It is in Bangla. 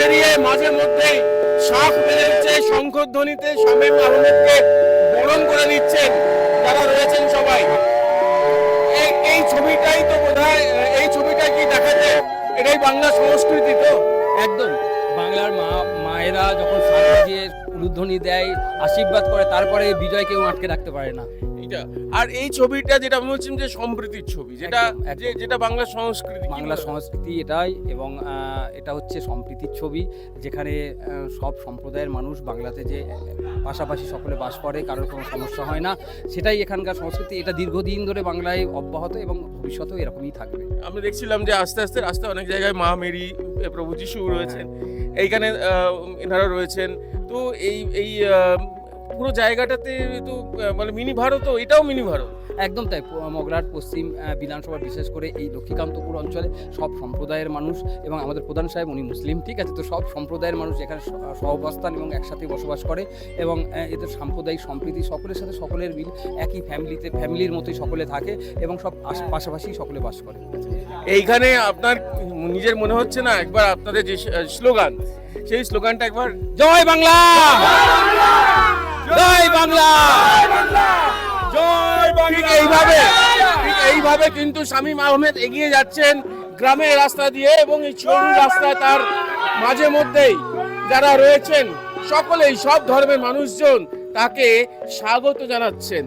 বেরিয়ে মাঝে মধ্যেই শাঁখ বেড়ে হচ্ছে শঙ্খধ্বনিতে শামীম আহমেদকে বরণ করে নিচ্ছেন যারা রয়েছেন সবাই। এই ছবিটাই তো বোধহয়, এই ছবিটাই কি দেখাতে এটাই বাংলা সংস্কৃতি তো একদম বাংলার মায়েরা যখন শাঁখ বাজিয়ে উলুধ্বনি দেয়, আশীর্বাদ করে, তারপরে বিজয় কেউ আটকে রাখতে পারে না। এটা। আর এই ছবিটা যেটা আমি বলছিলাম যে সম্প্রীতির ছবি, যেটা যেটা বাংলা সংস্কৃতি, বাংলা সংস্কৃতি এটাই, এবং এটা হচ্ছে সম্প্রীতির ছবি, যেখানে সব সম্প্রদায়ের মানুষ বাংলাতে যে পাশাপাশি সকলে বাস করে, কারোর কোনো সমস্যা হয় না, সেটাই এখানকার সংস্কৃতি। এটা দীর্ঘদিন ধরে বাংলায় অব্যাহত এবং ভবিষ্যতেও এরকমই থাকবে। আমরা দেখছিলাম যে আস্তে আস্তে রাস্তায় অনেক জায়গায় মা মেরি, প্রভু যিশু রয়েছেন, এইখানে এনারা রয়েছেন। তো এই এই পুরো জায়গাটাতে তো মানে মিনি ভারত, এটাও মিনি ভারত। একদম তাই। মগরাহাট পশ্চিম বিধানসভা, বিশেষ করে এই লক্ষ্মীকান্তপুর অঞ্চলে সব সম্প্রদায়ের মানুষ, এবং আমাদের প্রধান সাহেব উনি মুসলিম, ঠিক আছে, তো সব সম্প্রদায়ের মানুষ এখানে সহাবস্থান এবং একসাথে বসবাস করে, এবং এদের সাম্প্রদায়িক সম্প্রীতি, সকলের সাথে সকলের মিল, একই ফ্যামিলির মতোই সকলে থাকে, এবং সব পাশাপাশি সকলে বাস করে। এইখানে আপনার নিজের মনে হচ্ছে না একবার আপনাদের যে স্লোগান, সেই স্লোগানটা একবার, জয় বাংলা, জয় বাংলা, জয় বাংলা, ঠিক এইভাবে কিন্তু শামীম আহমেদ এগিয়ে যাচ্ছেন গ্রামের রাস্তা দিয়ে, এবং এই সরু রাস্তায় তার মাঝে মধ্যেই যারা রয়েছেন সকলেই, সব ধর্মের মানুষজন তাকে স্বাগত জানাচ্ছেন।